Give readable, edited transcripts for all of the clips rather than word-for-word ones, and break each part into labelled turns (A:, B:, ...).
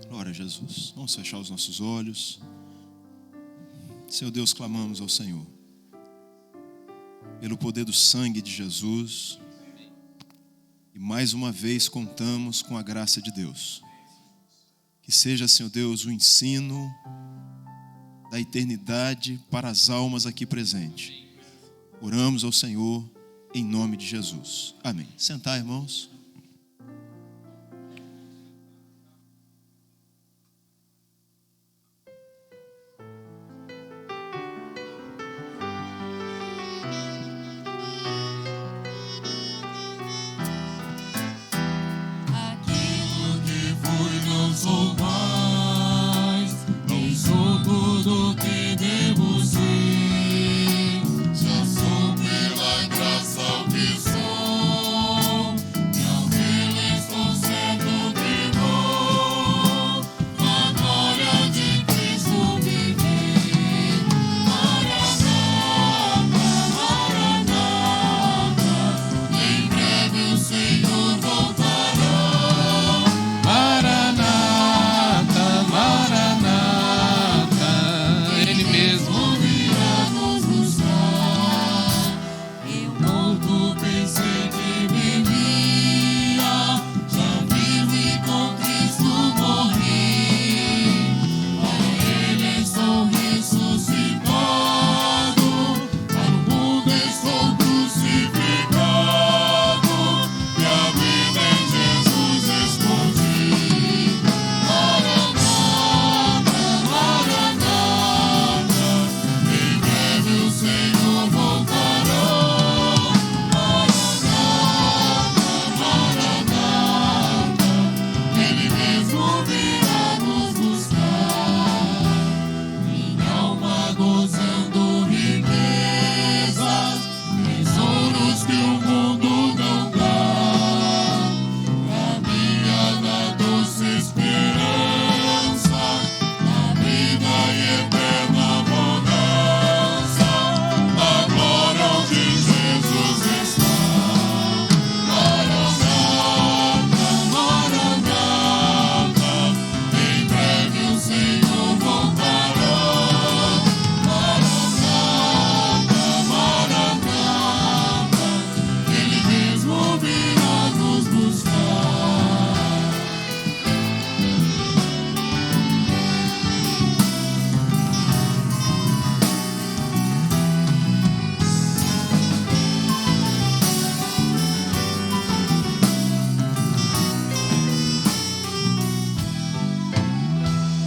A: Glória a Jesus. Vamos fechar os nossos olhos. Senhor Deus, clamamos ao Senhor pelo poder do sangue de Jesus. E mais uma vez contamos com a graça de Deus. Que seja, Senhor Deus, o ensino da eternidade para as almas aqui presentes. Oramos ao Senhor em nome de Jesus. Amém. Sentar, irmãos.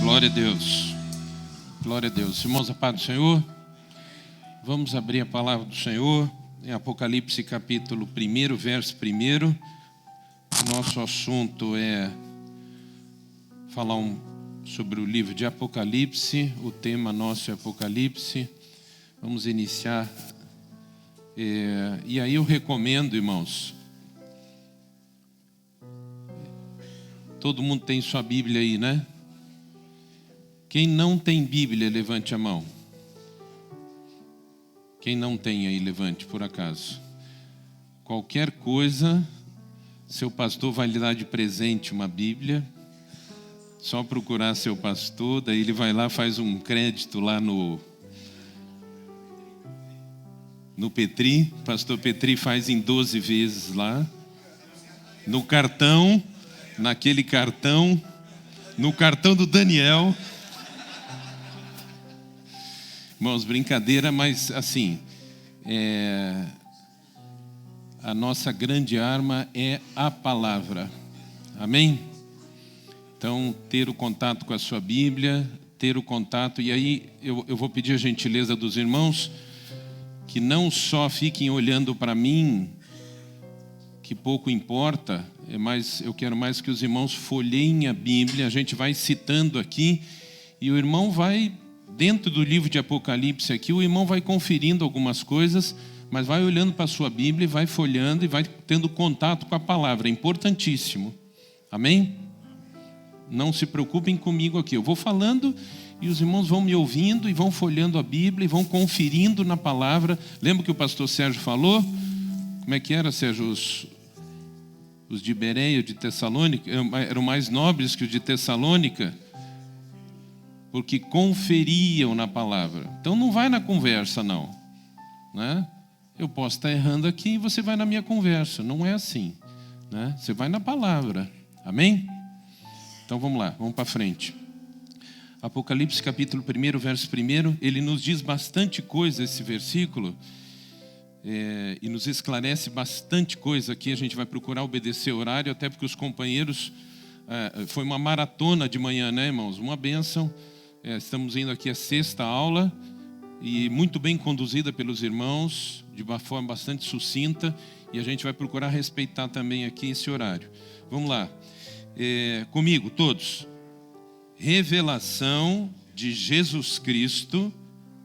B: Glória a Deus, glória a Deus. Irmãos, a paz do Senhor, vamos abrir a palavra do Senhor em Apocalipse capítulo 1, verso 1. O nosso assunto é falar sobre o livro de Apocalipse, o tema nosso é Apocalipse. Vamos iniciar, e aí eu recomendo, irmãos, todo mundo tem sua Bíblia aí, né? Quem não tem Bíblia, levante a mão. Quem não tem aí, levante, por acaso. Qualquer coisa, seu pastor vai lhe dar de presente uma Bíblia. Só procurar seu pastor, daí ele vai lá, faz um crédito lá no Petri. Pastor Petri faz em 12 vezes lá. No cartão, naquele cartão, no cartão do Daniel. Irmãos, brincadeira, mas assim, a nossa grande arma é a palavra. Amém? Então, ter o contato com a sua Bíblia, ter o contato, e aí eu vou pedir a gentileza dos irmãos que não só fiquem olhando para mim, que pouco importa, mas eu quero mais que os irmãos folheiem a Bíblia, a gente vai citando aqui, e o irmão vai, dentro do livro de Apocalipse aqui, o irmão vai conferindo algumas coisas, mas vai olhando para a sua Bíblia, vai folheando e vai tendo contato com a palavra, é importantíssimo. Amém? Não se preocupem comigo aqui, eu vou falando e os irmãos vão me ouvindo e vão folheando a Bíblia e vão conferindo na palavra. Lembra que o pastor Sérgio falou? Como é que era, Sérgio? os de Bereia, de Tessalônica, eram mais nobres que os de Tessalônica, porque conferiam na palavra. Então não vai na conversa, não. Né? Eu posso estar errando aqui e você vai na minha conversa. Não é assim. Né? Você vai na palavra. Amém? Então vamos lá, vamos para frente. Apocalipse capítulo 1, verso 1, ele nos diz bastante coisa, esse versículo, e nos esclarece bastante coisa aqui. A gente vai procurar obedecer o horário, até porque os companheiros, foi uma maratona de manhã, né, irmãos? Uma bênção. Estamos indo aqui à 6ª aula, e muito bem conduzida pelos irmãos, de uma forma bastante sucinta, e a gente vai procurar respeitar também aqui esse horário. Vamos lá, comigo todos. Revelação de Jesus Cristo,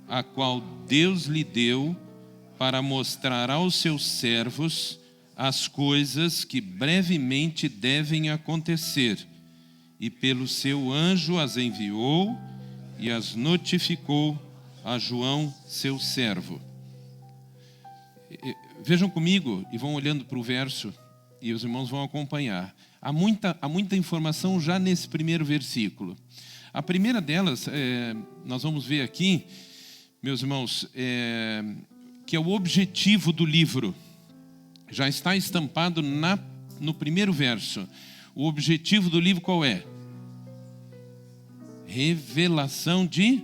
B: a qual Deus lhe deu para mostrar aos seus servos as coisas que brevemente devem acontecer, e pelo seu anjo as enviou e as notificou a João, seu servo. Vejam comigo e vão olhando para o verso, e os irmãos vão acompanhar. Há muita informação já nesse primeiro versículo. A primeira delas, nós vamos ver aqui, meus irmãos, que é o objetivo do livro. Já está estampado no primeiro verso. O objetivo do livro qual é? Revelação de...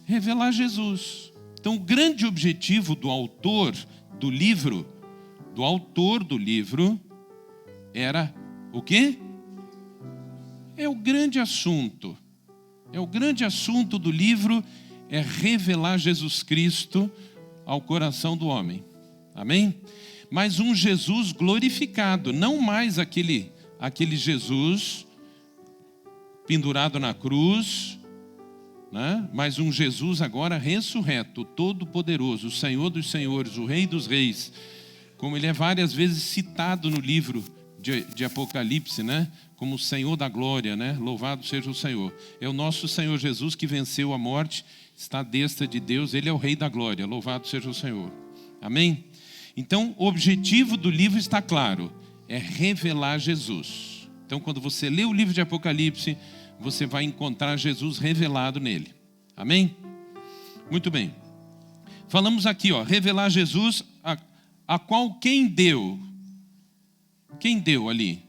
B: revelar Jesus. Então, o grande objetivo do autor do livro, era o quê? É o grande assunto. O grande assunto do livro é revelar Jesus Cristo ao coração do homem. Amém? Mas um Jesus glorificado, não mais aquele Jesus pendurado na cruz, né? Mas um Jesus agora ressurreto, todo-poderoso, o Senhor dos senhores, o Rei dos reis, como ele é várias vezes citado no livro de Apocalipse, né? Como o Senhor da glória, né? Louvado seja o Senhor. É o nosso Senhor Jesus que venceu a morte, está à destra de Deus, ele é o Rei da glória, louvado seja o Senhor. Amém? Então, o objetivo do livro está claro, é revelar Jesus. Então, quando você lê o livro de Apocalipse, você vai encontrar Jesus revelado nele. Amém? Muito bem. Falamos aqui, revelar Jesus, a qual quem deu? Quem deu ali?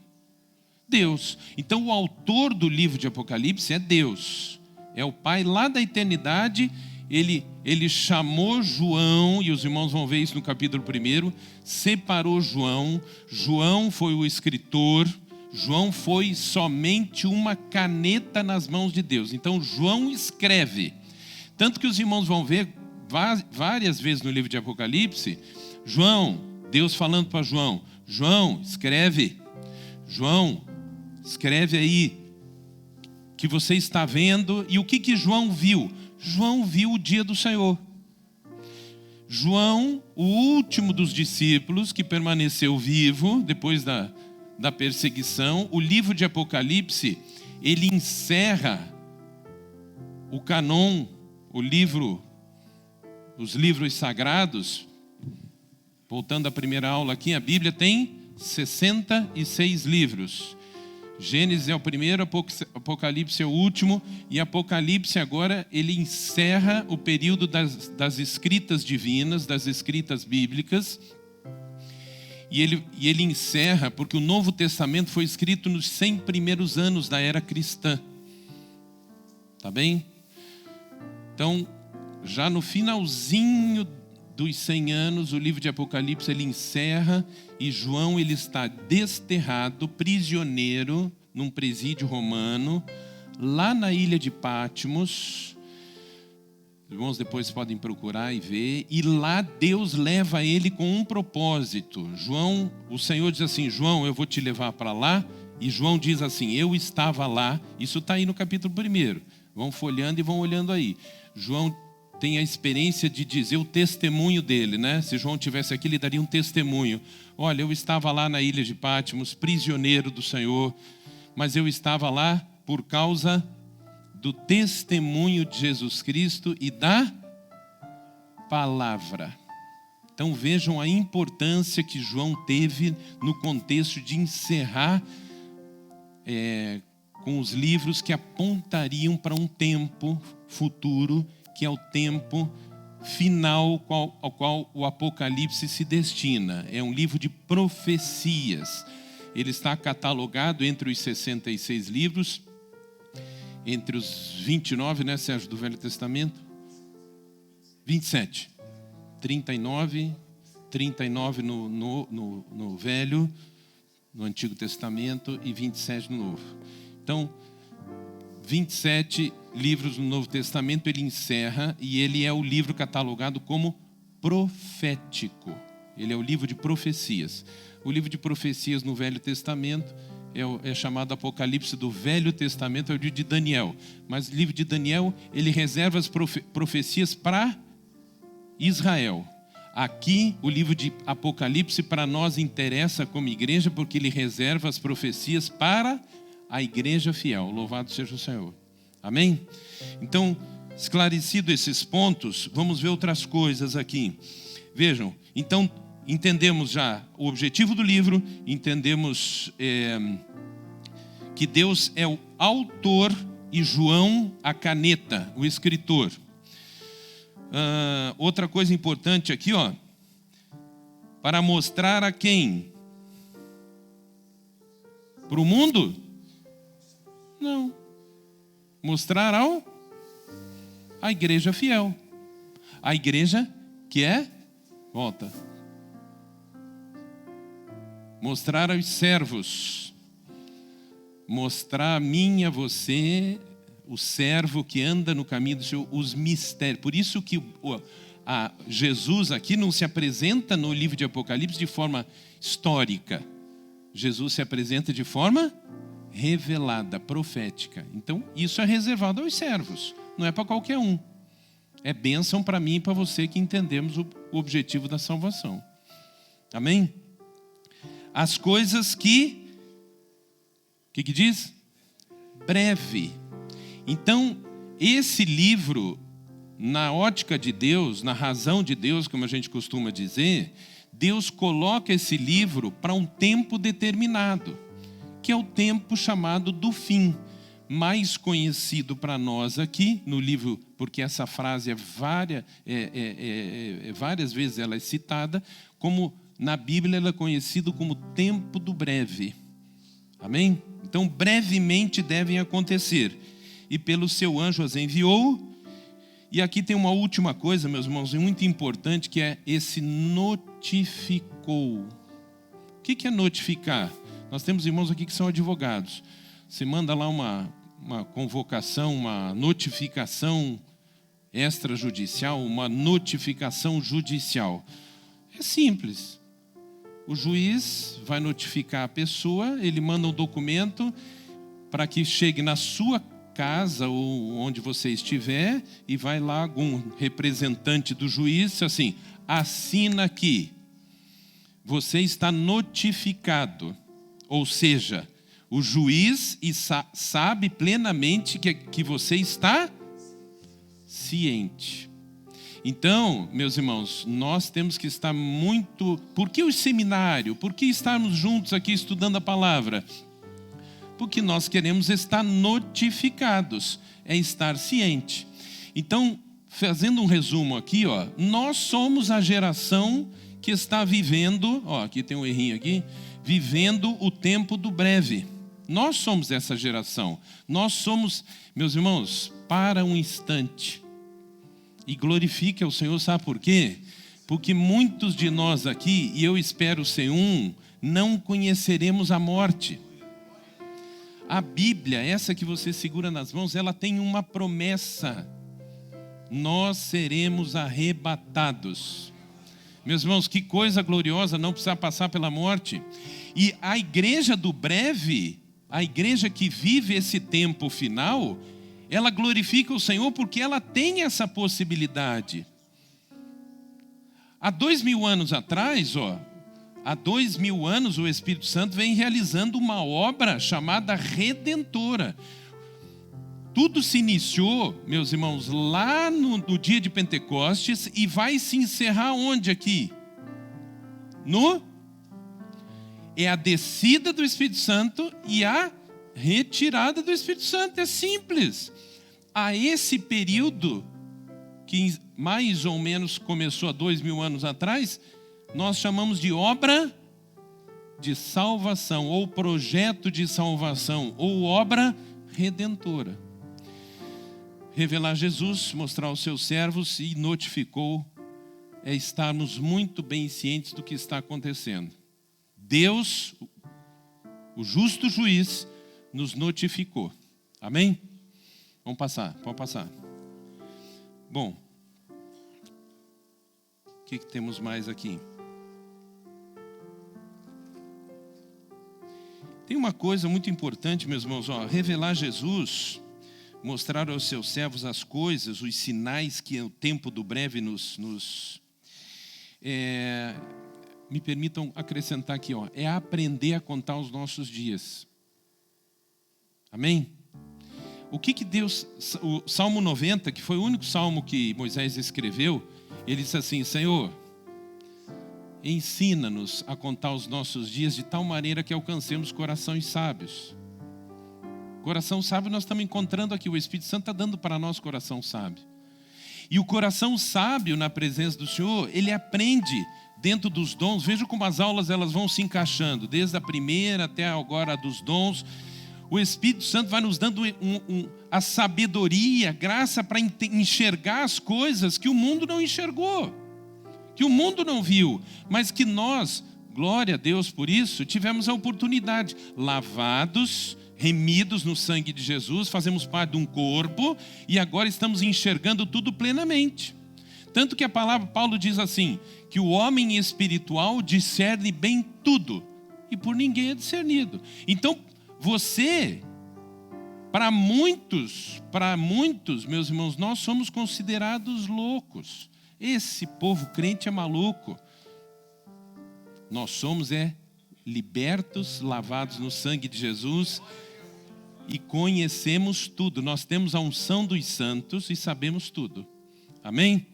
B: Deus. Então, o autor do livro de Apocalipse é Deus. É o Pai lá da eternidade. Ele chamou João, e os irmãos vão ver isso no capítulo 1, separou João. João foi o escritor. João foi somente uma caneta nas mãos de Deus. Então, João escreve. Tanto que os irmãos vão ver várias vezes no livro de Apocalipse, Deus falando para João, João, escreve. João, escreve aí que você está vendo. E o que João viu? João viu o dia do Senhor. João, o último dos discípulos que permaneceu vivo depois da perseguição. O livro de Apocalipse, ele encerra o canon, os livros sagrados. Voltando à primeira aula aqui, a Bíblia tem 66 livros. Gênesis é o primeiro, Apocalipse é o último, e Apocalipse agora ele encerra o período das escritas divinas, das escritas bíblicas. E ele encerra porque o Novo Testamento foi escrito nos 100 primeiros anos da era cristã. Tá bem? Então, já no finalzinho dos 100 anos, o livro de Apocalipse ele encerra, e João ele está desterrado, prisioneiro, num presídio romano, lá na ilha de Patmos. Os irmãos depois podem procurar e ver, e lá Deus leva ele com um propósito. João, o Senhor diz assim, João, eu vou te levar para lá, e João diz assim, eu estava lá. Isso está aí no capítulo 1, vão folhando e vão olhando aí. João tem a experiência de dizer o testemunho dele, né? Se João tivesse aqui, ele daria um testemunho. Olha, eu estava lá na ilha de Patmos, prisioneiro do Senhor, mas eu estava lá por causa do testemunho de Jesus Cristo e da palavra. Então vejam a importância que João teve no contexto de encerrar com os livros que apontariam para um tempo futuro, que é o tempo final ao qual o Apocalipse se destina. É um livro de profecias. Ele está catalogado entre os 66 livros, entre os 29, né, Sérgio, do Velho Testamento? 27. 39 no Velho, no Antigo Testamento, e 27 no Novo. Então, 27 livros no Novo Testamento ele encerra, e ele é o livro catalogado como profético. Ele é o livro de profecias. O livro de profecias no Velho Testamento é chamado Apocalipse do Velho Testamento, é o livro de Daniel. Mas o livro de Daniel, ele reserva as profecias para Israel. Aqui, o livro de Apocalipse para nós interessa como igreja, porque ele reserva as profecias para a igreja fiel. Louvado seja o Senhor. Amém? Então, esclarecido esses pontos, vamos ver outras coisas aqui. Vejam, então, entendemos já o objetivo do livro, entendemos que Deus é o autor e João a caneta, o escritor. Outra coisa importante aqui, para mostrar a quem? Para o mundo? Não. Mostrar à igreja fiel. A igreja que volta. Mostrar aos servos. Mostrar a mim e a você, o servo que anda no caminho do Senhor, os mistérios. Por isso que Jesus aqui não se apresenta no livro de Apocalipse de forma histórica. Jesus se apresenta de forma revelada, profética. Então, isso é reservado aos servos, não é para qualquer um. É bênção para mim e para você que entendemos o objetivo da salvação. Amém? As coisas que diz? Breve. Então, esse livro, na ótica de Deus, na razão de Deus, como a gente costuma dizer, Deus coloca esse livro para um tempo determinado, que é o tempo chamado do fim, mais conhecido para nós aqui no livro, porque essa frase várias vezes ela é citada, como na Bíblia ela é conhecida como tempo do breve. Amém? Então, brevemente devem acontecer. E pelo seu anjo as enviou. E aqui tem uma última coisa, meus irmãos, muito importante, que é esse notificou. O que é notificar? Nós temos irmãos aqui que são advogados. Você manda lá uma convocação, uma notificação extrajudicial, uma notificação judicial. É simples. O juiz vai notificar a pessoa, ele manda um documento para que chegue na sua casa ou onde você estiver, e vai lá algum representante do juiz, assim, assina aqui. Você está notificado. Ou seja, o juiz sabe plenamente que você está ciente. Então, meus irmãos, nós temos que estar muito... Por que o seminário? Por que estarmos juntos aqui estudando a palavra? Porque nós queremos estar notificados, é estar ciente. Então, fazendo um resumo aqui, nós somos a geração que está vivendo, aqui tem um errinho aqui, vivendo o tempo do breve. Nós somos essa geração. Nós somos, meus irmãos, para um instante. E glorifique ao Senhor, sabe por quê? Porque muitos de nós aqui, e eu espero ser não conheceremos a morte. A Bíblia, essa que você segura nas mãos, ela tem uma promessa. Nós seremos arrebatados. Meus irmãos, que coisa gloriosa não precisar passar pela morte. E a igreja do breve, a igreja que vive esse tempo final, ela glorifica o Senhor porque ela tem essa possibilidade. Há 2000 anos atrás, há 2000 anos o Espírito Santo vem realizando uma obra chamada redentora. Tudo se iniciou, meus irmãos, lá no dia de Pentecostes, e vai se encerrar onde aqui? É a descida do Espírito Santo e a retirada do Espírito Santo. É simples. A esse período, que mais ou menos começou há 2000 anos atrás, nós chamamos de obra de salvação, ou projeto de salvação, ou obra redentora. Revelar Jesus, mostrar aos seus servos e notificou, é estarmos muito bem cientes do que está acontecendo. Deus, o justo juiz, nos notificou. Amém? Vamos passar, pode passar. Bom, o que temos mais aqui? Tem uma coisa muito importante, meus irmãos, revelar Jesus, mostrar aos seus servos as coisas, os sinais que o tempo do breve me permitam acrescentar aqui, é aprender a contar os nossos dias. Amém? O que Deus, o Salmo 90, que foi o único salmo que Moisés escreveu, ele disse assim: Senhor, ensina-nos a contar os nossos dias de tal maneira que alcancemos corações sábios. Coração sábio nós estamos encontrando aqui, o Espírito Santo está dando para nós coração sábio. E o coração sábio na presença do Senhor, ele aprende dentro dos dons. Veja como as aulas elas vão se encaixando, desde a primeira até agora a dos dons. O Espírito Santo vai nos dando a sabedoria, a graça para enxergar as coisas que o mundo não enxergou, que o mundo não viu, mas que nós, glória a Deus por isso, tivemos a oportunidade, lavados, remidos no sangue de Jesus, fazemos parte de um corpo e agora estamos enxergando tudo plenamente. Tanto que a palavra, Paulo diz assim, que o homem espiritual discerne bem tudo e por ninguém é discernido. Então, você, para muitos, meus irmãos, nós somos considerados loucos. Esse povo crente é maluco. Nós somos libertos, lavados no sangue de Jesus e conhecemos tudo. Nós temos a unção dos santos e sabemos tudo. Amém?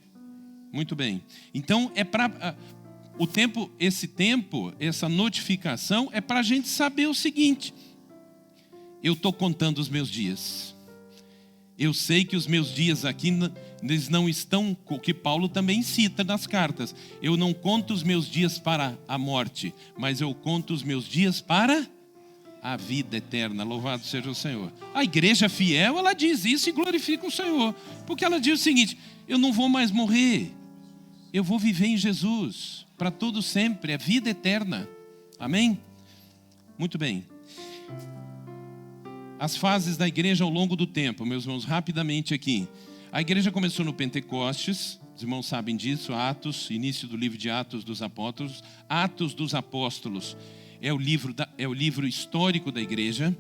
B: Muito bem. Então essa notificação é para a gente saber o seguinte: eu estou contando os meus dias. Eu sei que os meus dias aqui, eles não estão, o que Paulo também cita nas cartas. Eu não conto os meus dias para a morte, mas eu conto os meus dias para a vida eterna. Louvado seja o Senhor. A igreja fiel, ela diz isso e glorifica o Senhor. Porque ela diz o seguinte: eu não vou mais morrer. Eu vou viver em Jesus para todo sempre. É vida eterna. Amém? Muito bem. As fases da igreja ao longo do tempo, meus irmãos, rapidamente aqui. A igreja começou no Pentecostes, os irmãos sabem disso, Atos, início do livro de Atos dos Apóstolos. Atos dos Apóstolos é o livro histórico da igreja.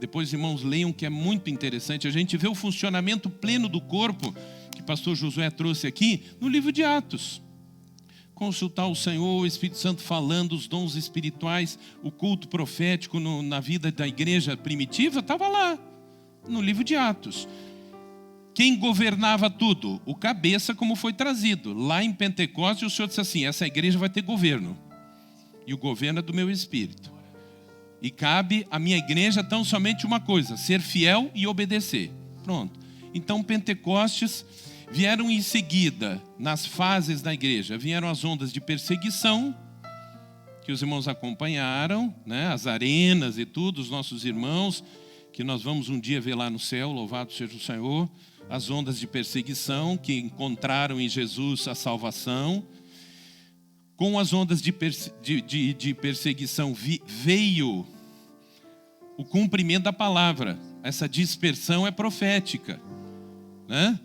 B: Depois, irmãos, leiam, que é muito interessante. A gente vê o funcionamento pleno do corpo, que o pastor Josué trouxe aqui, no livro de Atos. Consultar o Senhor, o Espírito Santo falando, os dons espirituais, o culto profético na vida da igreja primitiva, estava lá, no livro de Atos. Quem governava tudo? O cabeça, como foi trazido. Lá em Pentecostes, o Senhor disse assim: essa igreja vai ter governo. E o governo é do meu Espírito. E cabe à minha igreja tão somente uma coisa: ser fiel e obedecer. Pronto. Então Pentecostes vieram em seguida, nas fases da igreja, vieram as ondas de perseguição, que os irmãos acompanharam, né? As arenas e tudo, os nossos irmãos, que nós vamos um dia ver lá no céu, louvado seja o Senhor. As ondas de perseguição, que encontraram em Jesus a salvação. Com as ondas de perseguição veio o cumprimento da palavra. Essa dispersão é profética, né?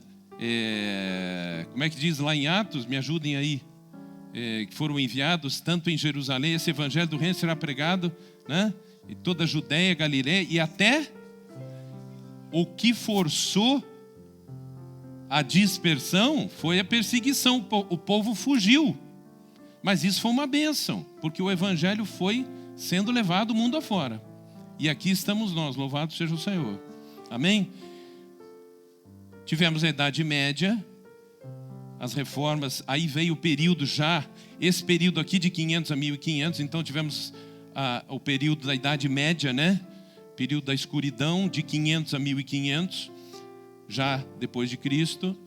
B: Como é que diz lá em Atos? Me ajudem aí. Que foram enviados tanto em Jerusalém, esse evangelho do reino será pregado, né? Em toda a Judéia, Galileia, e até o que forçou a dispersão foi a perseguição. O povo fugiu, mas isso foi uma bênção, porque o evangelho foi sendo levado mundo afora, e aqui estamos nós, louvado seja o Senhor. Amém? Tivemos a Idade Média, as reformas, aí veio o período já, esse período aqui de 500 a 1500, então tivemos o período da Idade Média, né? Período da escuridão, de 500 a 1500, já depois de Cristo.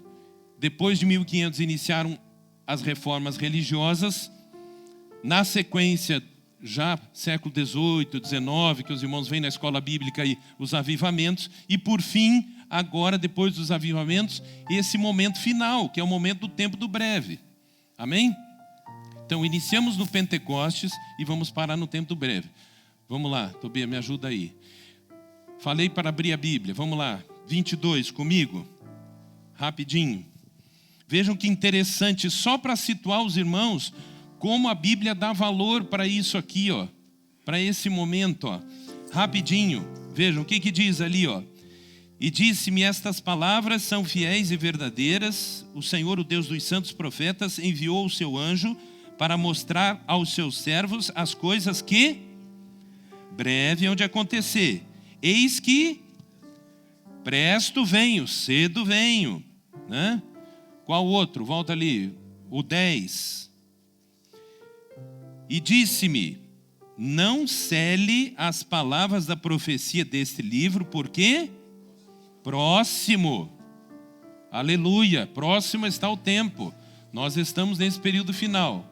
B: Depois de 1500 iniciaram as reformas religiosas. Na sequência, já século 18, 19, que os irmãos veem na escola bíblica aí, os avivamentos. E por fim, agora, depois dos avivamentos, esse momento final, que é o momento do tempo do breve. Amém? Então, iniciamos no Pentecostes e vamos parar no tempo do breve. Vamos lá, Tobias, me ajuda aí. Falei para abrir a Bíblia, vamos lá. 22 comigo, rapidinho. Vejam que interessante, só para situar os irmãos, como a Bíblia dá valor para isso aqui, ó, para esse momento, ó. Rapidinho, vejam o que diz ali, ó. E disse-me: estas palavras são fiéis e verdadeiras. O Senhor, o Deus dos santos profetas, enviou o seu anjo para mostrar aos seus servos as coisas que breve hão de acontecer. Eis que presto venho, cedo venho, né? Qual outro? Volta ali, o 10. E disse-me: não cele as palavras da profecia deste livro, porque próximo, aleluia, próximo está o tempo. Nós estamos nesse período final.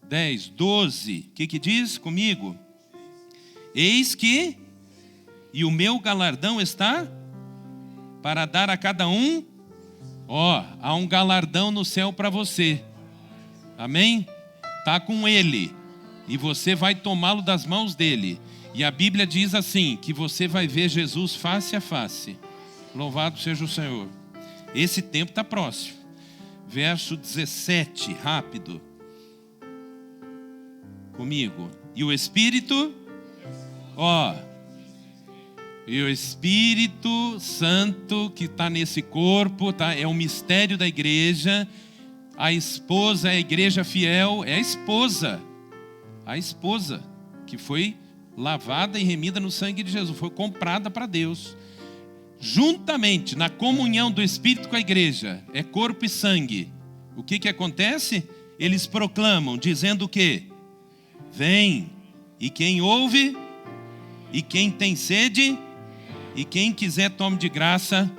B: 10, 12, o que diz comigo? Eis que, e o meu galardão está para dar a cada um. Ó, há um galardão no céu para você. Amém? Está com ele. E você vai tomá-lo das mãos dele. E a Bíblia diz assim, que você vai ver Jesus face a face. Louvado seja o Senhor. Esse tempo está próximo. Verso 17, rápido. Comigo. E o Espírito, ó, e o Espírito Santo que está nesse corpo, tá? É o mistério da igreja. A esposa, a igreja fiel, é a esposa que foi lavada e remida no sangue de Jesus, foi comprada para Deus. Juntamente, na comunhão do Espírito com a igreja, é corpo e sangue. O que acontece? Eles proclamam, dizendo o quê? Vem, e quem ouve, e quem tem sede, e quem quiser tome de graça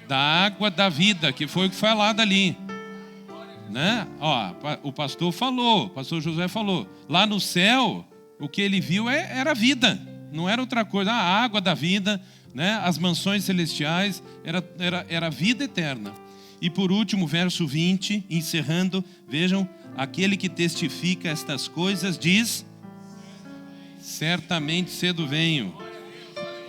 B: da água da vida, que foi o que foi falado ali, né? Ó, o pastor falou, o pastor José falou, lá no céu, o que ele viu era vida, não era outra coisa, a água da vida, né? As mansões celestiais, era vida eterna. E por último, verso 20, encerrando, vejam, aquele que testifica estas coisas diz: certamente cedo venho.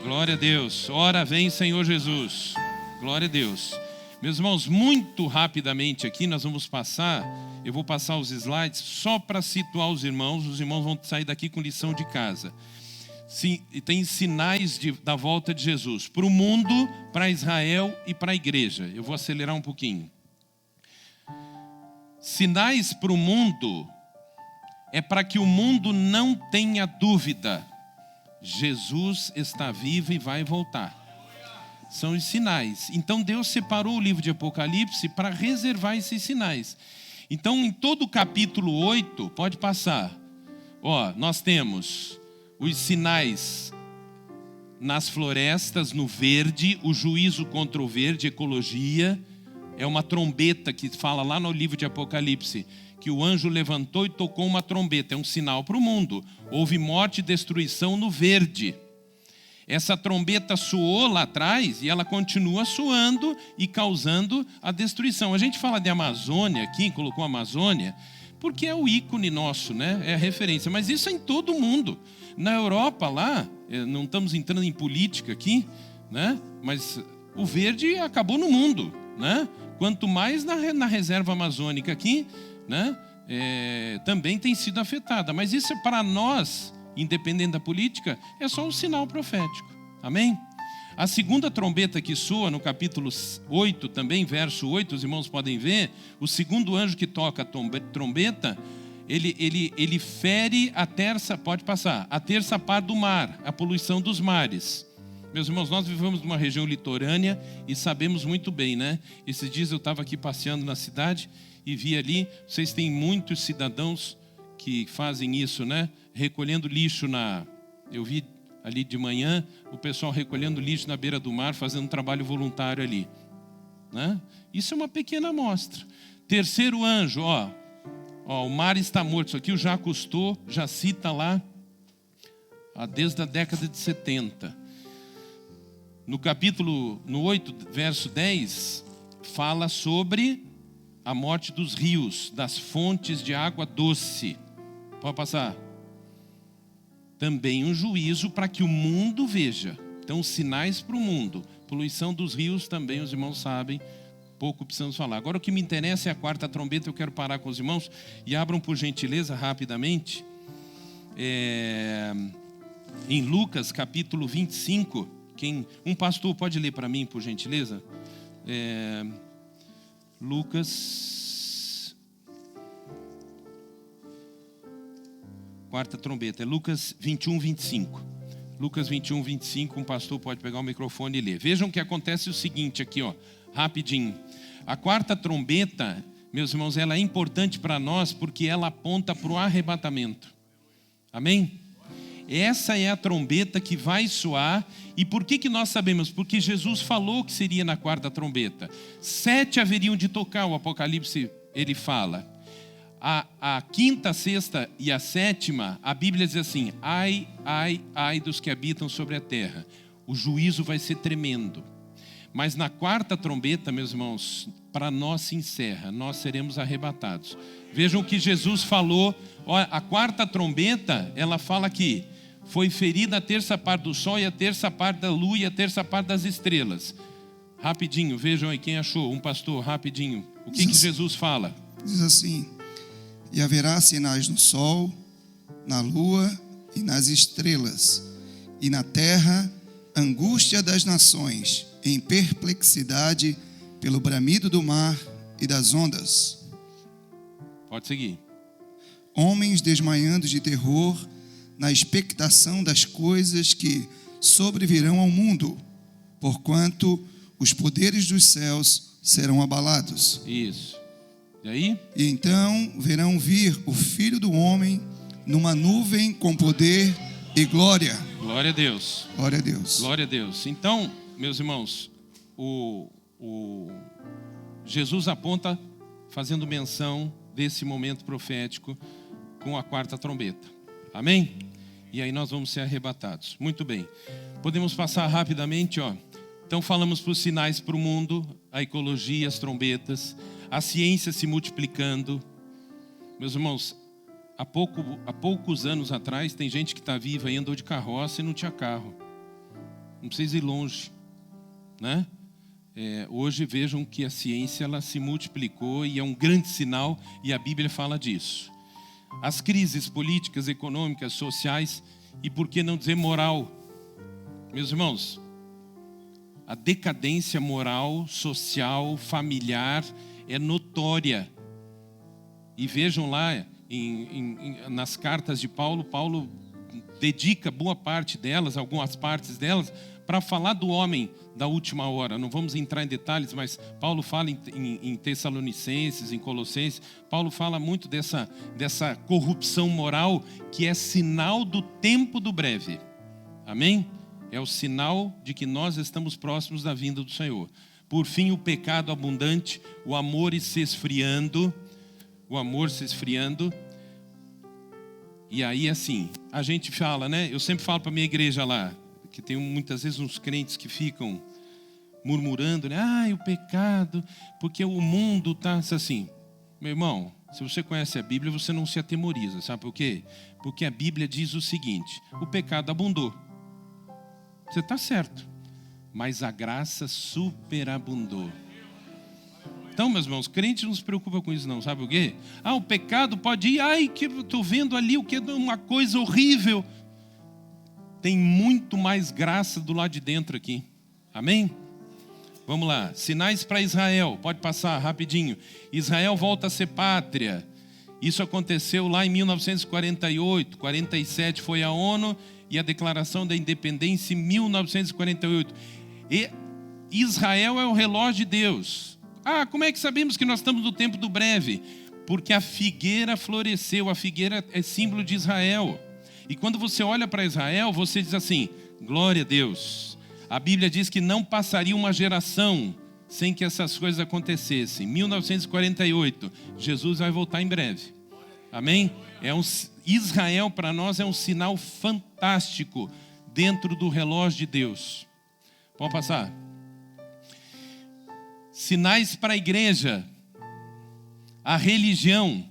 B: Glória a Deus. Ora vem, Senhor Jesus. Glória a Deus. Meus irmãos, muito rapidamente aqui nós vamos passar, eu vou passar os slides só para situar os irmãos vão sair daqui com lição de casa. Sim, tem sinais da volta de Jesus para o mundo, para Israel e para a igreja. Eu vou acelerar um pouquinho. Sinais para o mundo é para que o mundo não tenha dúvida. Jesus está vivo e vai voltar. São os sinais. Então Deus separou o livro de Apocalipse para reservar esses sinais. Então em todo o capítulo 8, pode passar, ó, nós temos os sinais nas florestas, no verde, o juízo contra o verde, ecologia. É uma trombeta que fala lá no livro de Apocalipse, que o anjo levantou e tocou uma trombeta. É um sinal para o mundo. Houve morte e destruição no verde. Essa trombeta soou lá atrás e ela continua soando e causando a destruição. A gente fala de Amazônia aqui, colocou a Amazônia, porque é o ícone nosso, né? É a referência. Mas isso é em todo o mundo. Na Europa lá, não estamos entrando em política aqui, né? Mas o verde acabou no mundo, né? Quanto mais na reserva amazônica aqui, né? Também tem sido afetada. Mas isso é para nós, independente da política, é só um sinal profético. Amém? A segunda trombeta que soa no capítulo 8 também, verso 8, os irmãos podem ver, o segundo anjo que toca a trombeta, ele fere a terça, pode passar, a terça parte do mar, a poluição dos mares. Meus irmãos, nós vivemos numa região litorânea e sabemos muito bem, né? Esses dias eu estava aqui passeando na cidade e vi ali, vocês têm muitos cidadãos que fazem isso, né? Recolhendo lixo eu vi ali de manhã o pessoal recolhendo lixo na beira do mar, fazendo um trabalho voluntário ali, né? Isso é uma pequena amostra. Terceiro anjo, o mar está morto. Isso aqui o Jacques Cousteau já cita lá desde a década de 70. No 8, verso 10, fala sobre a morte dos rios, das fontes de água doce. Pode passar. Também um juízo para que o mundo veja. Então, sinais para o mundo. Poluição dos rios também, os irmãos sabem. Pouco precisamos falar. Agora, o que me interessa é a quarta trombeta. Eu quero parar com os irmãos e abram, por gentileza, rapidamente. Em Lucas, capítulo 25. Um pastor pode ler para mim, por gentileza? Lucas, quarta trombeta, é Lucas 21, 25. Lucas 21, 25, um pastor pode pegar o microfone e ler. Vejam que acontece o seguinte aqui, rapidinho. A quarta trombeta, meus irmãos, ela é importante para nós porque ela aponta para o arrebatamento. Amém? Essa é a trombeta que vai soar. E por que nós sabemos? Porque Jesus falou que seria na quarta trombeta. 7 haveriam de tocar, o Apocalipse ele fala. A quinta, a sexta e a sétima, a Bíblia diz assim: ai, ai, ai dos que habitam sobre a terra. O juízo vai ser tremendo. Mas na quarta trombeta, meus irmãos, para nós se encerra, nós seremos arrebatados. Vejam o que Jesus falou. A quarta trombeta, ela fala que foi ferida a terça parte do sol e a terça parte da lua e a terça parte das estrelas. Rapidinho, vejam aí quem achou, um pastor, rapidinho. O que Jesus fala?
C: Diz assim: e haverá sinais no sol, na lua e nas estrelas, e na terra angústia das nações, em perplexidade pelo bramido do mar e das ondas.
B: Pode seguir.
C: Homens desmaiando de terror na expectação das coisas que sobrevirão ao mundo, porquanto os poderes dos céus serão abalados.
B: Isso. E aí?
C: E então verão vir o Filho do Homem numa nuvem com poder e glória.
B: Glória a Deus.
C: Glória a Deus.
B: Glória a Deus. Então, meus irmãos, Jesus aponta, fazendo menção desse momento profético com a quarta trombeta. Amém? E aí nós vamos ser arrebatados. Muito bem. Podemos passar rapidamente, Então falamos para os sinais para o mundo, a ecologia, as trombetas, a ciência se multiplicando. Meus irmãos, há poucos anos atrás, tem gente que está viva e andou de carroça e não tinha carro. Não precisa ir longe, né? Hoje vejam que a ciência ela se multiplicou e é um grande sinal, e a Bíblia fala disso. As crises políticas, econômicas, sociais e, por que não dizer, moral. Meus irmãos, a decadência moral, social, familiar é notória. E vejam lá, nas cartas de Paulo, Paulo dedica boa parte delas, algumas partes delas, para falar do homem da última hora. Não vamos entrar em detalhes, mas Paulo fala em Tessalonicenses, em Colossenses, Paulo fala muito dessa corrupção moral que é sinal do tempo do breve. Amém? É o sinal de que nós estamos próximos da vinda do Senhor. Por fim, o pecado abundante, o amor se esfriando. E aí, assim, a gente fala, né? Eu sempre falo para a minha igreja lá, que tem muitas vezes uns crentes que ficam murmurando, né? O pecado, porque o mundo está assim. Meu irmão, se você conhece a Bíblia, você não se atemoriza, sabe por quê? Porque a Bíblia diz o seguinte: o pecado abundou. Você está certo, mas a graça superabundou. Então, meus irmãos, crente não se preocupa com isso não, sabe o quê? O pecado pode ir, que eu estou vendo ali o que é uma coisa horrível. Tem muito mais graça do lado de dentro aqui. Amém? Vamos lá. Sinais para Israel. Pode passar rapidinho. Israel volta a ser pátria. Isso aconteceu lá em 1948. 47 foi a ONU. e a Declaração da Independência em 1948. E Israel é o relógio de Deus. Como é que sabemos que nós estamos no tempo do breve? Porque a figueira floresceu, a figueira é símbolo de Israel. E quando você olha para Israel, você diz assim, glória a Deus. A Bíblia diz que não passaria uma geração sem que essas coisas acontecessem. 1948, Jesus vai voltar em breve. Amém? Israel para nós é um sinal fantástico dentro do relógio de Deus. Vamos passar. Sinais para a igreja. A religião.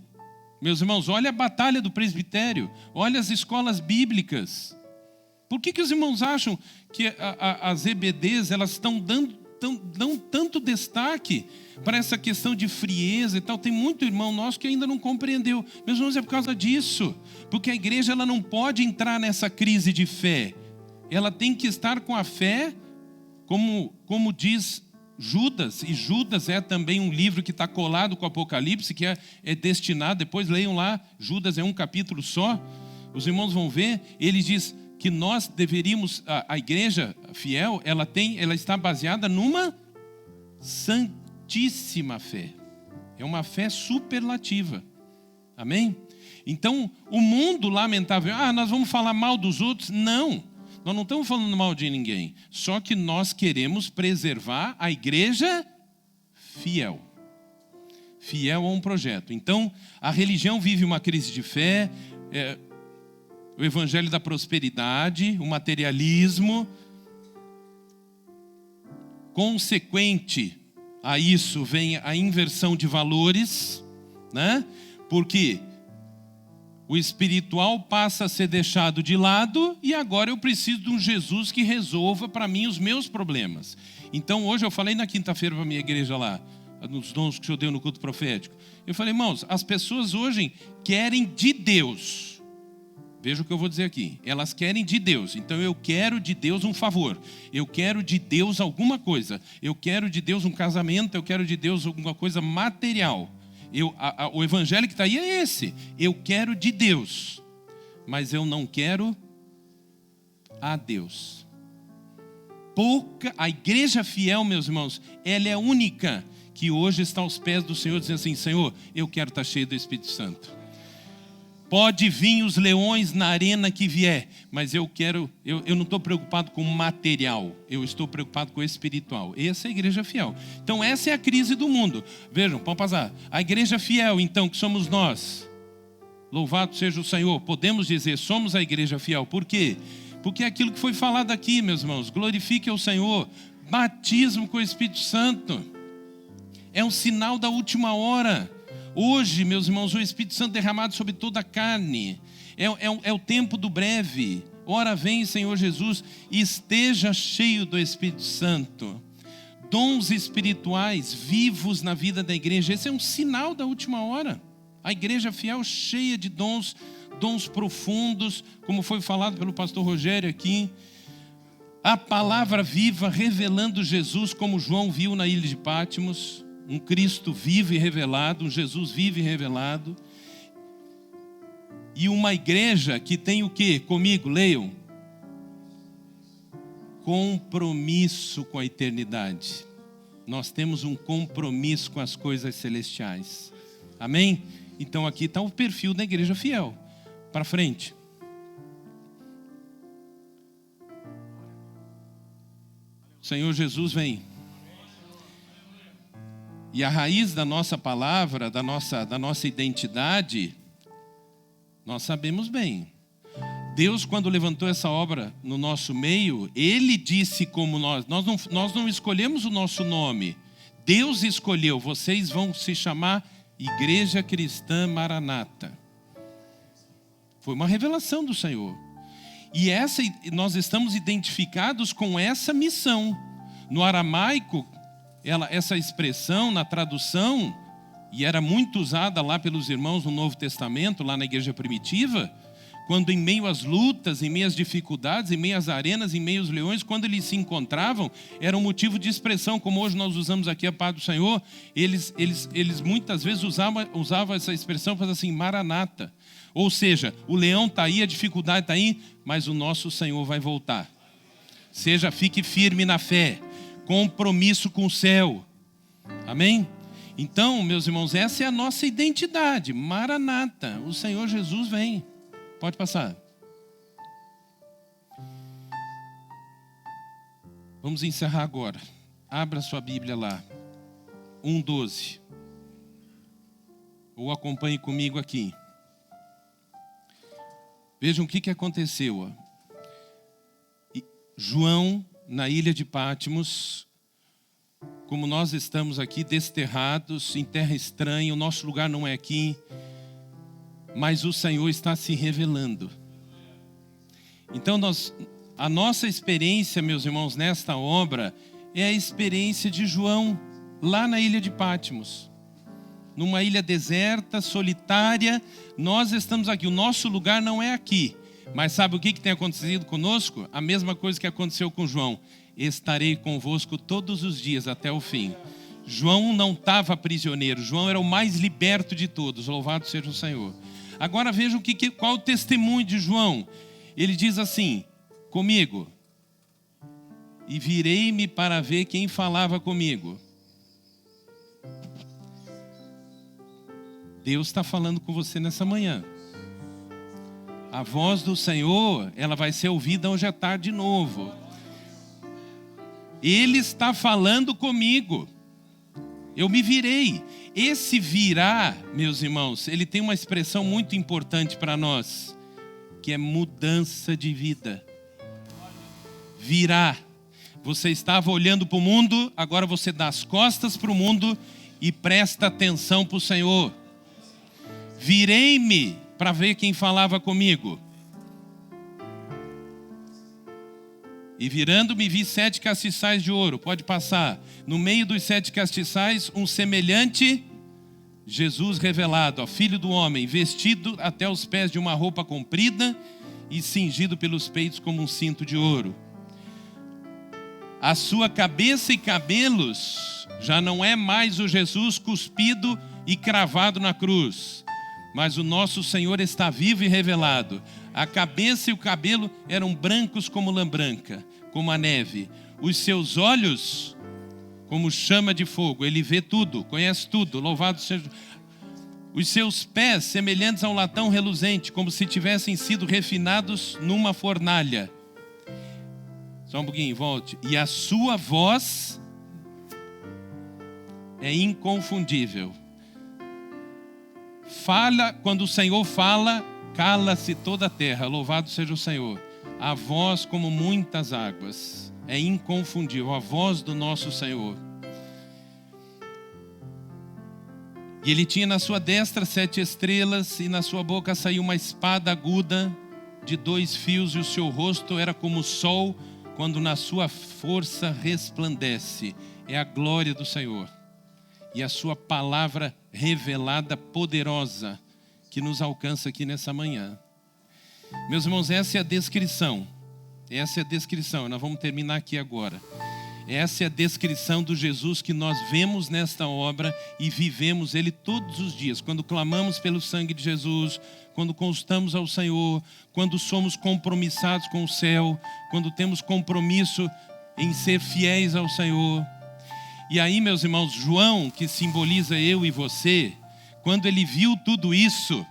B: Meus irmãos, olha a batalha do presbitério. Olha as escolas bíblicas. Por que os irmãos acham que as EBDs elas dão tanto destaque para essa questão de frieza e tal? Tem muito irmão nosso que ainda não compreendeu. Meus irmãos, é por causa disso. Porque a igreja ela não pode entrar nessa crise de fé. Ela tem que estar com a fé, como diz Judas, e Judas é também um livro que está colado com o Apocalipse, que é destinado, depois leiam lá, Judas é um capítulo só, os irmãos vão ver, ele diz que nós deveríamos, a igreja fiel, ela está baseada numa santíssima fé, é uma fé superlativa, amém? Então, o mundo lamentável, nós vamos falar mal dos outros, não, nós não estamos falando mal de ninguém, só que nós queremos preservar a igreja fiel. Fiel a um projeto. Então, a religião vive uma crise de fé, o evangelho da prosperidade, o materialismo. Consequente a isso vem a inversão de valores, né? Porque o espiritual passa a ser deixado de lado e agora eu preciso de um Jesus que resolva para mim os meus problemas. Então hoje eu falei na quinta-feira para a minha igreja lá, nos dons que o senhor deu no culto profético. Eu falei, irmãos, as pessoas hoje querem de Deus. Veja o que eu vou dizer aqui. Elas querem de Deus. Então eu quero de Deus um favor. Eu quero de Deus alguma coisa. Eu quero de Deus um casamento. Eu quero de Deus alguma coisa material. O evangelho que está aí é esse. Eu quero de Deus, mas eu não quero a Deus. A igreja fiel, meus irmãos, ela é única que hoje está aos pés do Senhor, dizendo assim, Senhor, eu quero estar cheio do Espírito Santo. Pode vir os leões na arena que vier, mas eu não estou preocupado com o material, eu estou preocupado com o espiritual. Essa é a igreja fiel. Então essa é a crise do mundo. Vejam, vamos passar. A igreja fiel, então, que somos nós, louvado seja o Senhor, podemos dizer, somos a igreja fiel. Por quê? Porque é aquilo que foi falado aqui, meus irmãos, glorifique ao Senhor, batismo com o Espírito Santo, é um sinal da última hora. Hoje, meus irmãos, o Espírito Santo derramado sobre toda a carne. É o tempo do breve. Ora vem, Senhor Jesus, e esteja cheio do Espírito Santo. Dons espirituais vivos na vida da igreja. Esse é um sinal da última hora. A igreja fiel cheia de dons profundos, como foi falado pelo pastor Rogério aqui. A palavra viva revelando Jesus, como João viu na ilha de Patmos. Um Cristo vivo e revelado, um Jesus vivo e revelado. E uma igreja que tem o quê? Comigo, leiam. Compromisso com a eternidade. Nós temos um compromisso com as coisas celestiais. Amém? Então aqui está o perfil da igreja fiel. Para frente. O Senhor Jesus vem. E a raiz da nossa palavra, da nossa identidade, nós sabemos bem. Deus, quando levantou essa obra no nosso meio, Ele disse como nós não escolhemos o nosso nome. Deus escolheu, vocês vão se chamar Igreja Cristã Maranata. Foi uma revelação do Senhor. E nós estamos identificados com essa missão. No aramaico, essa expressão na tradução, e era muito usada lá pelos irmãos no Novo Testamento, lá na igreja primitiva, quando em meio às lutas, em meio às dificuldades, em meio às arenas, em meio aos leões, quando eles se encontravam, era um motivo de expressão, como hoje nós usamos aqui a paz do Senhor. Eles muitas vezes usavam essa expressão, fazendo assim, Maranata. Ou seja, o leão está aí, a dificuldade está aí, mas o nosso Senhor vai voltar. Fique firme na fé, compromisso com o céu. Amém? Então, meus irmãos, essa é a nossa identidade. Maranata, o Senhor Jesus vem. Pode passar. Vamos encerrar agora. Abra sua Bíblia lá. 1:12. Ou acompanhe comigo aqui. Vejam o que aconteceu. João, na ilha de Patmos, como nós estamos aqui desterrados, em terra estranha, o nosso lugar não é aqui, mas o Senhor está se revelando. Então a nossa experiência, meus irmãos, nesta obra, é a experiência de João, lá na ilha de Patmos. Numa ilha deserta, solitária, nós estamos aqui, o nosso lugar não é aqui. Mas sabe o que tem acontecido conosco? A mesma coisa que aconteceu com João. Estarei convosco todos os dias até o fim. João não estava prisioneiro, João era o mais liberto de todos, louvado seja o Senhor. Agora vejam qual o testemunho de João. Ele diz assim, comigo, e virei-me para ver quem falava comigo. Deus está falando com você nessa manhã. A voz do Senhor, ela vai ser ouvida hoje à tarde de novo. Ele está falando comigo. Eu me virei. Esse virar, meus irmãos, ele tem uma expressão muito importante para nós, que é mudança de vida. Virar. Você estava olhando para o mundo, agora você dá as costas para o mundo e presta atenção para o Senhor. Virei-me para ver quem falava comigo. E virando-me vi 7 castiçais de ouro. Pode passar. No meio dos 7 castiçais, um semelhante Jesus revelado, ó, Filho do homem, vestido até os pés de uma roupa comprida e cingido pelos peitos como um cinto de ouro. A sua cabeça e cabelos já não é mais o Jesus cuspido e cravado na cruz, mas o nosso Senhor está vivo e revelado. A cabeça e o cabelo eram brancos como lã branca, como a neve. Os seus olhos como chama de fogo. Ele vê tudo, conhece tudo. Louvado seja. Os seus pés semelhantes a um latão reluzente, como se tivessem sido refinados numa fornalha. Só um pouquinho, volte. E a sua voz é inconfundível. Fala, quando o Senhor fala, cala-se toda a terra. Louvado seja o Senhor. A voz como muitas águas. É inconfundível, a voz do nosso Senhor. E ele tinha na sua destra 7 estrelas, e na sua boca saiu uma espada aguda de 2 fios, e o seu rosto era como o sol, quando na sua força resplandece. É a glória do Senhor. E a sua palavra revelada, poderosa, que nos alcança aqui nessa manhã. Meus irmãos, essa é a descrição. Essa é a descrição. Nós vamos terminar aqui agora. Essa é a descrição do Jesus que nós vemos nesta obra e vivemos Ele todos os dias. Quando clamamos pelo sangue de Jesus, quando constamos ao Senhor, quando somos compromissados com o céu, quando temos compromisso em ser fiéis ao Senhor. E aí, meus irmãos, João, que simboliza eu e você, quando ele viu tudo isso,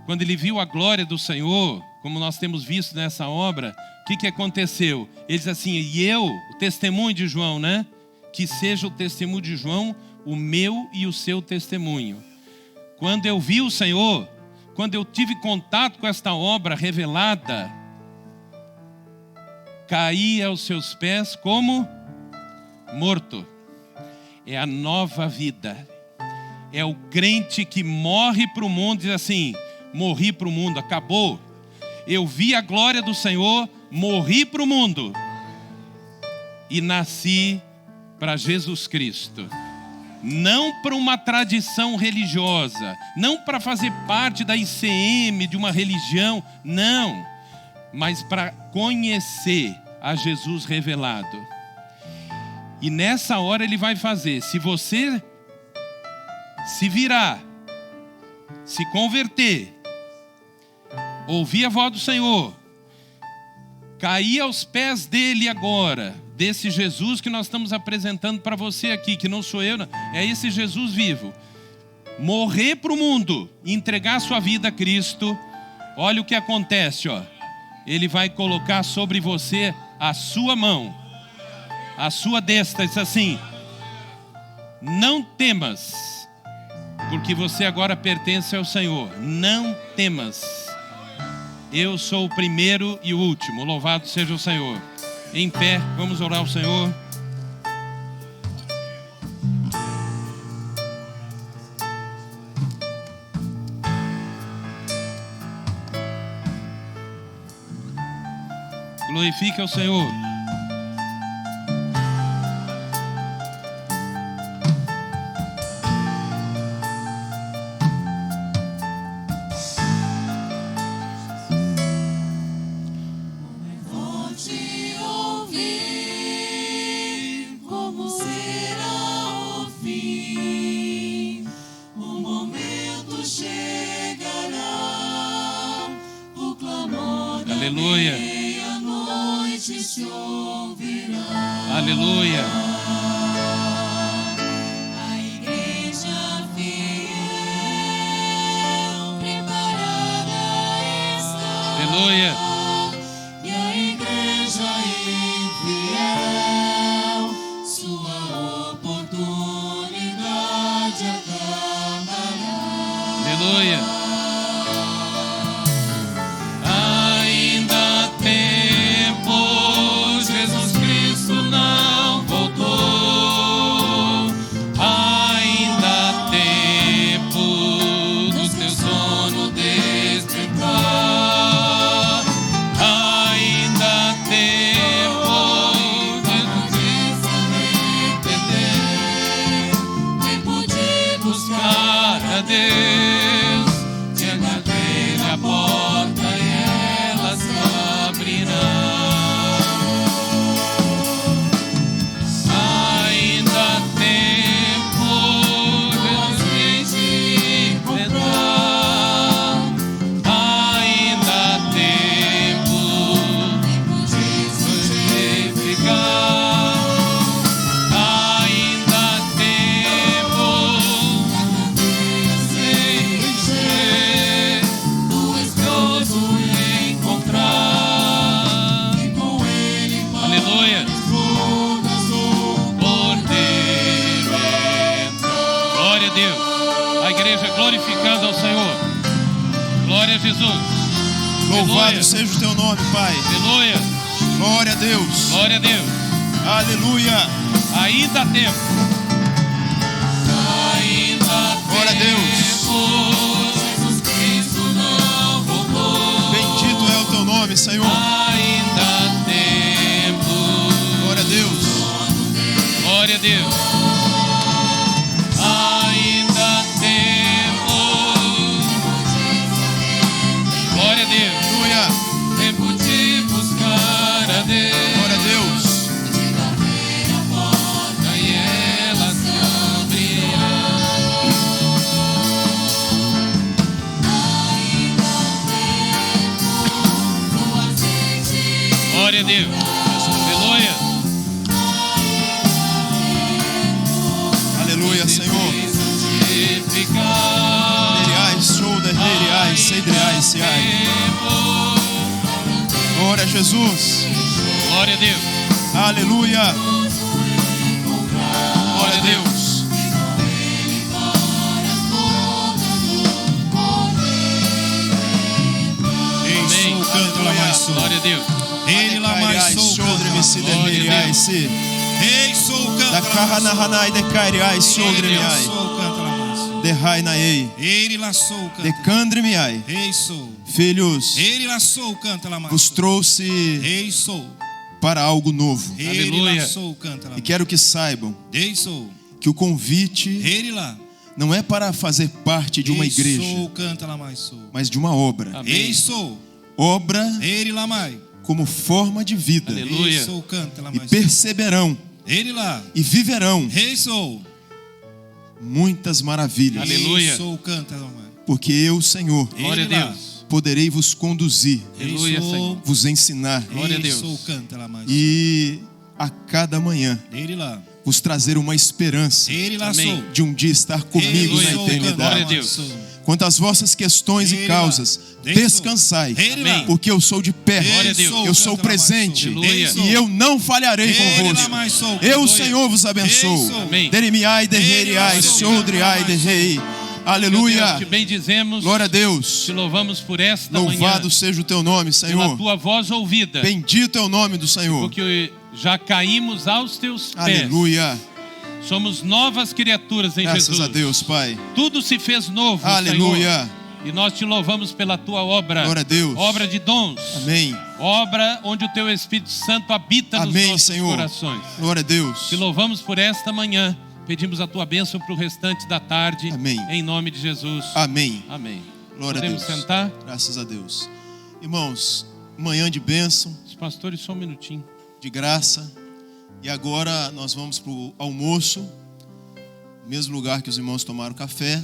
B: quando ele viu a glória do Senhor, como nós temos visto nessa obra, o que aconteceu? Ele diz assim, e eu, o testemunho de João, né? Que seja o testemunho de João, o meu e o seu testemunho. Quando eu vi o Senhor, quando eu tive contato com esta obra revelada, caí aos seus pés como morto. É a nova vida. É o crente que morre para o mundo e diz assim, morri para o mundo, acabou. Eu vi a glória do Senhor, morri para o mundo e nasci para Jesus Cristo. não para uma tradição religiosa, não para fazer parte da ICM de uma religião, não, mas para conhecer a Jesus revelado. E nessa hora ele vai fazer, se você se virar, se converter, ouvir a voz do Senhor, cair aos pés dele agora, desse Jesus que nós estamos apresentando para você aqui, que não sou eu, não, é esse Jesus vivo, morrer para o mundo, entregar a sua vida a Cristo, olha o que acontece, ó. Ele vai colocar sobre você a sua mão, a sua destra, diz assim: não temas, porque você agora pertence ao Senhor, não temas, eu sou o primeiro e o último, louvado seja o Senhor. Em pé, vamos orar ao Senhor. Glorifique ao Senhor. Aleluia. Aleluia.
D: A igreja fiel preparada está.
B: Aleluia.
D: E a igreja infiel, sua oportunidade acabará.
B: Aleluia. Glorificando ao Senhor. Glória a Jesus.
A: Louvado
B: Aleluia.
A: seja o teu nome, Pai.
B: Aleluia.
A: Glória a Deus.
B: Glória a Deus.
A: Aleluia.
B: Ainda há tempo. Ainda há tempo.
A: Glória a Deus.
D: Jesus Cristo não voltou.
A: Bendito é o teu nome, Senhor.
B: Ainda há tempo.
A: Glória a Deus.
B: Glória a Deus. Ainda há tempo. Glória a Deus.
A: Aleluia.
B: Tempo de buscar a Deus.
A: Glória a Deus.
B: E ela se abrirá. Glória a Deus. Aleluia.
A: Aleluia, Senhor.
B: Santificar.
A: Leriais, shoulder, leriais, cedreais, seai. Glória a Jesus.
B: Glória a Deus.
A: Aleluia. Glória a Deus.
B: Amém.
A: Canto lá mais sou.
B: Glória a Deus.
E: Ele lá mais sou
A: shoulder, me se dermeriais, se.
E: Ei, sou o
A: Da
E: canta
A: carra na hanai de cairiais, shoulder, me ai.
E: sou o canta lá mais.
A: De rai na ei.
E: Ele lá sou o
A: De
E: canta.
A: candre me ai.
E: Ei, sou.
A: Filhos,
E: Ele lá sou o canta lá mais.
A: vos trouxe
E: Ei, sou.
A: para algo novo.
E: Ele
B: Aleluia.
E: lá sou o canta lá
A: E
E: mais.
A: quero que saibam
E: Ei, sou.
A: que o convite
E: Ele lá.
A: não é para fazer parte de uma
E: Ei,
A: igreja,
E: sou, canta lá mais, sou.
A: mas de uma obra.
B: Amém.
E: Ei, sou.
A: Obra
E: Ele lá mais.
A: como forma de vida.
B: Aleluia.
E: Ei, sou, canta lá
A: E
E: mais.
A: perceberão
E: Ele lá.
A: e viverão
E: Ei, sou.
A: muitas maravilhas.
B: Aleluia.
E: Ei, sou, canta lá mais.
A: Porque eu, Senhor,
B: Glória a
E: Ele lá.
B: Deus.
A: poderei vos conduzir,
E: Ei,
B: Aleluia,
E: sou.
B: Senhor.
A: vos ensinar
B: Glória a
E: Ei,
B: Deus.
E: sou, canta lá mais.
A: e a cada manhã
E: Ele lá.
A: vos trazer uma esperança
E: Ele lá
B: Amém.
E: sou.
A: de um dia estar comigo
E: Ei,
A: na
E: sou,
B: Glória a
A: eternidade.
B: Deus.
E: sou.
A: Quanto às vossas questões e
E: Ele
A: causas,
E: lá.
A: descansai,
E: Ele
B: lá.
A: porque eu sou de perto,
B: Glória a Deus.
A: eu sou
E: canta lá mais,
A: presente,
E: sou.
B: Aleluia.
A: e eu não falharei
E: Ele lá
A: convosco.
E: mais, sou.
A: Eu,
B: Aleluia.
A: Senhor, vos abençoo.
E: Ei, sou.
B: Amém.
A: Deremiai, derreriai,
E: Ele lá, sou.
A: sodriai, derrei.
B: Meu Deus,
A: Aleluia.
B: te bendizemos,
A: Glória a Deus.
B: te louvamos por esta
A: Louvado
B: manhã,
A: seja o teu nome,
B: pela
A: Senhor.
B: tua voz ouvida,
A: Bendito é o nome do Senhor.
B: porque já caímos aos teus pés.
A: Aleluia.
B: Somos novas criaturas em
A: Graças
B: Jesus.
A: a Deus, Pai.
B: Tudo se fez novo,
A: Aleluia.
B: Senhor. E nós te louvamos pela tua obra.
A: Glória a Deus.
B: Obra de dons.
A: Amém.
B: Obra onde o teu Espírito Santo habita nos
A: Amém,
B: nossos
A: Senhor.
B: corações.
A: Glória a Deus.
B: Te louvamos por esta manhã. Pedimos a tua bênção para o restante da tarde.
A: Amém.
B: Em nome de Jesus.
A: Amém.
B: Amém.
A: Glória a
B: Podemos
A: Deus.
B: sentar?
A: Graças a Deus. Irmãos, manhã de bênção,
B: Os pastores, só um minutinho.
A: de graça. E agora nós vamos para o almoço, no mesmo lugar que os irmãos tomaram café.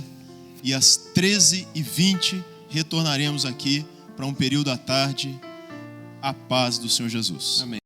A: E às 13h20 retornaremos aqui para um período à tarde. A paz do Senhor Jesus.
B: Amém.